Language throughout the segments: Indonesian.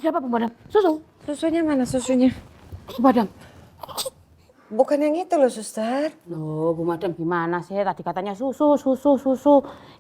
Ada apa, Bu Madam? Susu? Susunya mana susunya? Bu Madam. Bukan yang itu loh, Suster. Loh, Bu Madam gimana sih? Tadi katanya susu.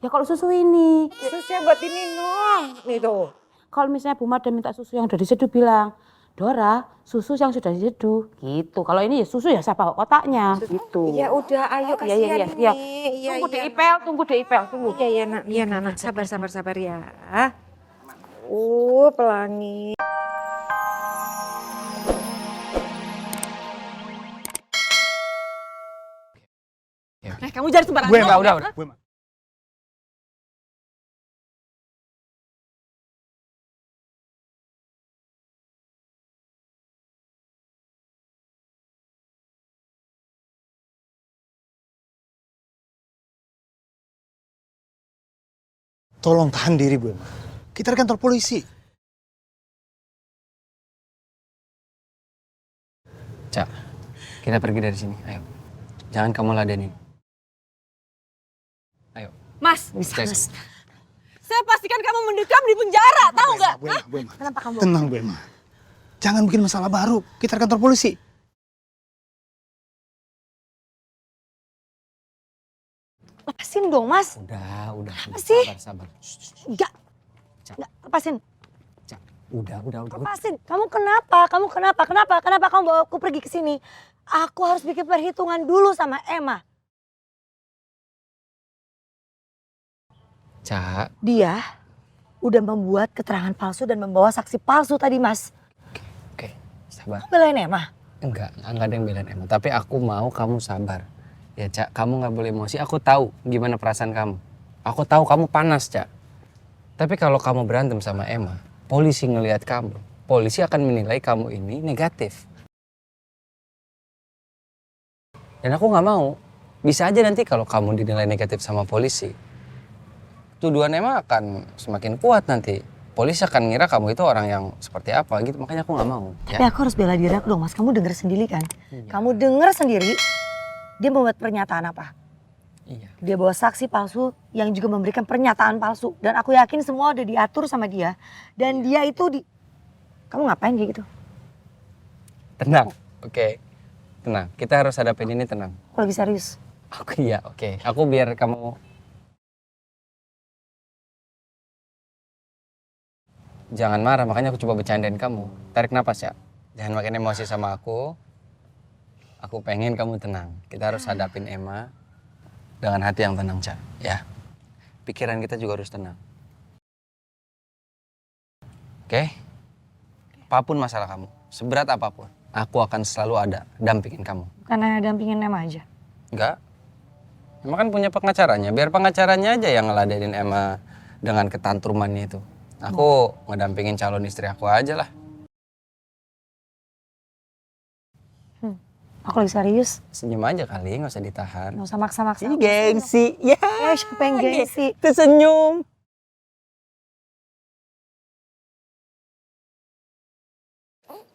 Ya kalau susu ini. Susunya buat diminum. Nih tuh. Kalau misalnya Bu Madam minta susu yang udah diseduh bilang, Dora, susu yang sudah diseduh. Gitu. Kalau ini ya susu ya saya bawa kotaknya. Gitu. Ya udah, ayo kasihan Iya. ini. Tunggu diipel, tunggu. Iya, nak. Iya, Nana. Sabar ya. Pelangi. Kamu jangan sembarangan. Gue Mbak, udah. Gue Mbak. Tolong tahan diri gue, Mbak. Kita di kantor polisi. Cak, kita pergi dari sini, ayo. Jangan kamu ladenin. Ayo. Mas, Cak. saya pastikan kamu mendekam di penjara, tahu nggak? Bu Emma. Kenapa kamu? Tenang, Bu Emma. Jangan bikin masalah baru. Kita di kantor polisi. Lepasin dong, Mas. Udah. Apa sih? Sabar. Enggak. Cak. Enggak, lepasin. Cak, udah. Lepasin. Kamu kenapa? Kenapa kamu bawa aku pergi ke sini? Aku harus bikin perhitungan dulu sama Emma. Cak, Dia udah membuat keterangan palsu dan membawa saksi palsu tadi, Mas. oke, sabar. Kamu belain Emma? Enggak ada yang belain Emma. Tapi aku mau kamu sabar. Ya, Cak, kamu nggak boleh emosi. Aku tahu gimana perasaan kamu. Aku tahu kamu panas, Cak. Tapi kalau kamu berantem sama Emma, polisi ngelihat kamu, polisi akan menilai kamu ini negatif. Dan aku nggak mau. Bisa aja nanti kalau kamu dinilai negatif sama polisi, tuduhan Emma akan semakin kuat nanti. Polisi akan ngira kamu itu orang yang seperti apa gitu. Makanya aku nggak mau. Tapi aku harus bela diri aku dong, Mas. Kamu denger sendiri kan? Iya. Kamu denger sendiri dia membuat pernyataan apa? Iya. Dia bawa saksi palsu yang juga memberikan pernyataan palsu. Dan aku yakin semua udah diatur sama dia. Dan dia itu Kamu ngapain kayak gitu? Tenang, oke. Tenang, kita harus hadapin ini tenang. Aku lagi serius. Oke. Aku biar kamu... Jangan marah, makanya aku coba bercandain kamu. Tarik napas ya. Jangan makin emosi sama aku. Aku pengen kamu tenang. Kita harus hadapin Emma dengan hati yang tenang, Ca. Ya. Pikiran kita juga harus tenang. Oke? Apapun masalah kamu, seberat apapun, aku akan selalu ada dampingin kamu. Karena dampingin Emma aja. Enggak. Emma kan punya pengacaranya. Biar pengacaranya aja yang ngeladenin Emma dengan ketantrumannya itu. Aku ngedampingin calon istri aku aja lah. Aku lagi serius. Senyum aja kali, nggak usah ditahan. Gak usah maksa-maksa. Ih, gengsi. Ya, Siapa yang gengsi? itu senyum.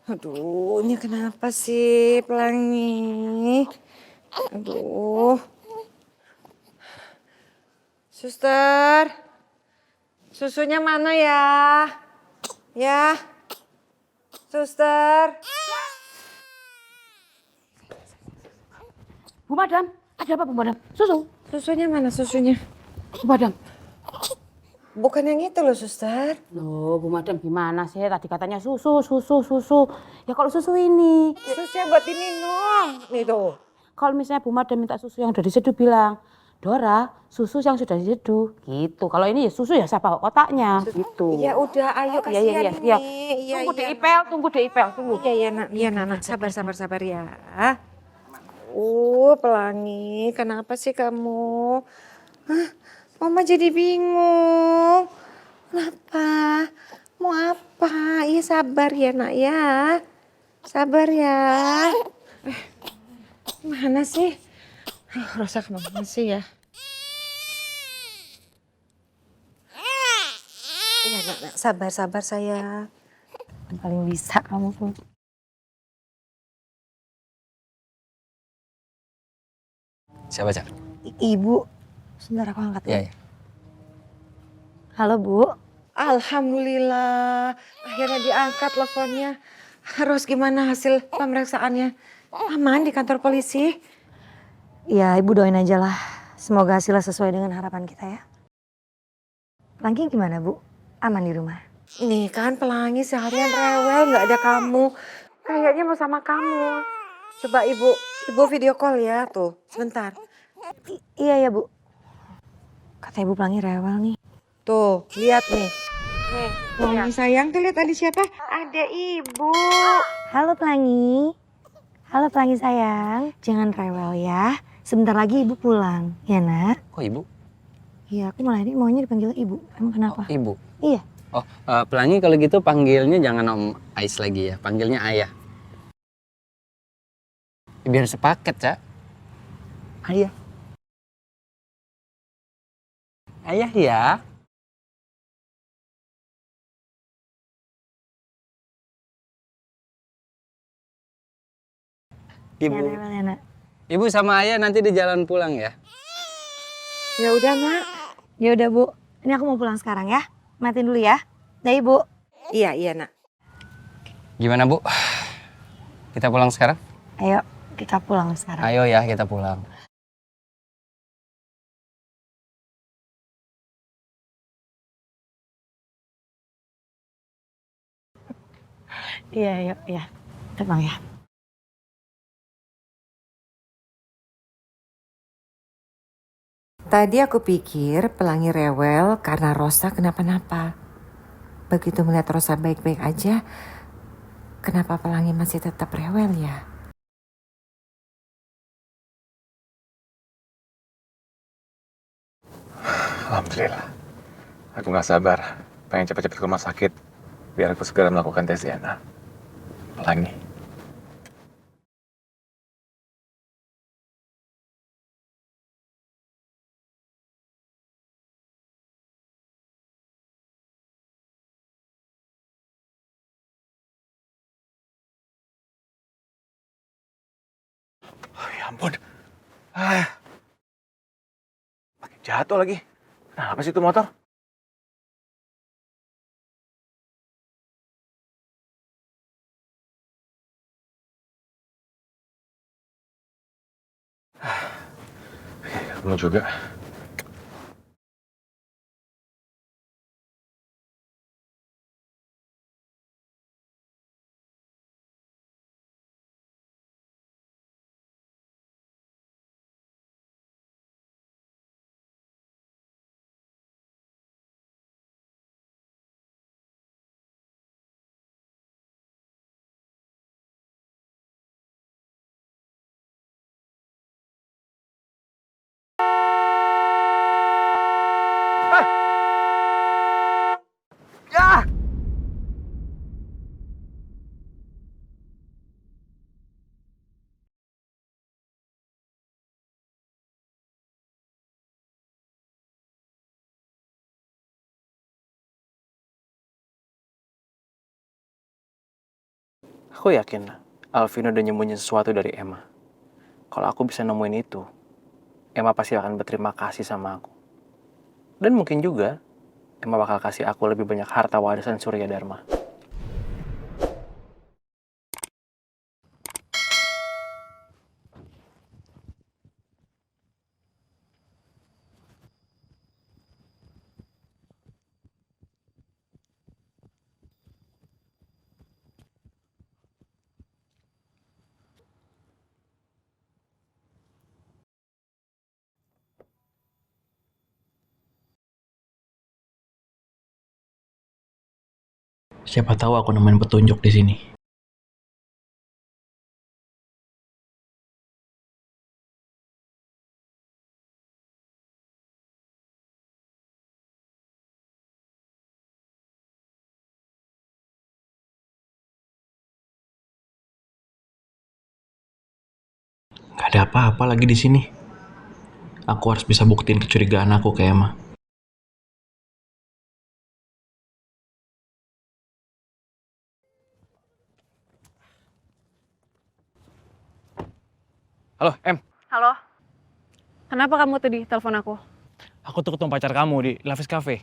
Aduh, ini kenapa sih Pelangi? Aduh. Suster, susunya mana ya? Ya, Suster. Bu Madam, ada apa, Bu Madam? Susu? Susunya mana susunya? Bu Madam. Bukan yang itu loh, Suster. Loh, Bu Madam gimana sih? Tadi katanya susu. Ya kalau susu ini. Susunya buat diminum. Nih tuh. Kalau misalnya Bu Madam minta susu yang udah diseduh bilang, Dora, susu yang sudah diseduh. Gitu. Kalau ini ya susu ya saya bawa kotaknya. Gitu. Ya udah, ayo kasihan ini. Tunggu diipel. Iya, nak. Iya, Nana. Sabar ya. Pelangi. Kenapa sih kamu? Hah? Mama jadi bingung. Kenapa? Mau apa? Iya sabar ya, nak ya. Sabar ya. Mana sih? Rosa kemana sih ya? Iya, nak. Sabar sayang. Yang paling bisa kamu tuh. Siapa, Cak? Ibu, sebentar aku angkat ya. Iya. Halo Bu, Alhamdulillah, akhirnya diangkat teleponnya. Harus gimana hasil pemeriksaannya? Aman di kantor polisi? Ya ibu doain aja lah. Semoga hasilnya sesuai dengan harapan kita ya. Langking gimana bu? Aman di rumah? Nih kan Pelangi seharian rewel nggak ada kamu. Kayaknya mau sama kamu. Coba ibu video call ya tuh sebentar. Iya ya bu. Kata ibu Pelangi rewel nih. Tuh lihat nih. Nih Pelangi sayang tuh lihat ada siapa? Ada ibu. Halo Pelangi. Halo Pelangi sayang. Jangan rewel ya. Sebentar lagi ibu pulang. Ya nak? Kok ibu? Iya aku malah ini maunya dipanggil ibu. Emang kenapa? Oh, ibu. Iya. Oh, Pelangi kalau gitu panggilnya jangan Om Ais lagi ya. Panggilnya Ayah. Biar sepaket, Cak. Ayah. Ayah ya. Jangan Ibu. rewel ya nak. Ibu sama Ayah nanti di jalan pulang ya. Ya udah nak. Ya udah bu. Ini aku mau pulang sekarang ya. Matiin dulu ya. Dah ibu. Iya nak. Gimana, Bu? Kita pulang sekarang? Ayo kita pulang sekarang. Ayo ya, kita pulang. Iya yuk ya. Kita pulang ya. Tadi aku pikir Pelangi rewel karena Rosa kenapa-napa. Begitu melihat Rosa baik-baik aja, kenapa Pelangi masih tetap rewel ya? Alhamdulillah. Aku nggak sabar. Pengen cepat-cepat ke rumah sakit. Biar aku segera melakukan tes DNA. Pelangi. Oh, ya ampun. Makin jatuh lagi. Kenapa sih itu motor? Kamu juga. Aku yakin Alvino udah nyembunyi sesuatu dari Emma. Kalau aku bisa nemuin itu, Emma pasti akan berterima kasih sama aku. Dan mungkin juga Emma bakal kasih aku lebih banyak harta warisan Surya Dharma. Siapa tahu aku nemuin petunjuk di sini. Gak ada apa-apa lagi di sini. Aku harus bisa buktiin kecurigaan aku ke Emma. Halo, Em. Halo. Kenapa kamu tadi telepon aku? Aku tuh ketemu pacar kamu di Lavis Cafe.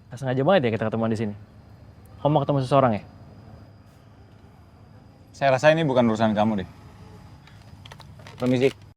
Nggak sengaja banget ya kita ketemuan di sini. Kamu mau ketemu seseorang ya? Saya rasa ini bukan urusan kamu deh. Permisi.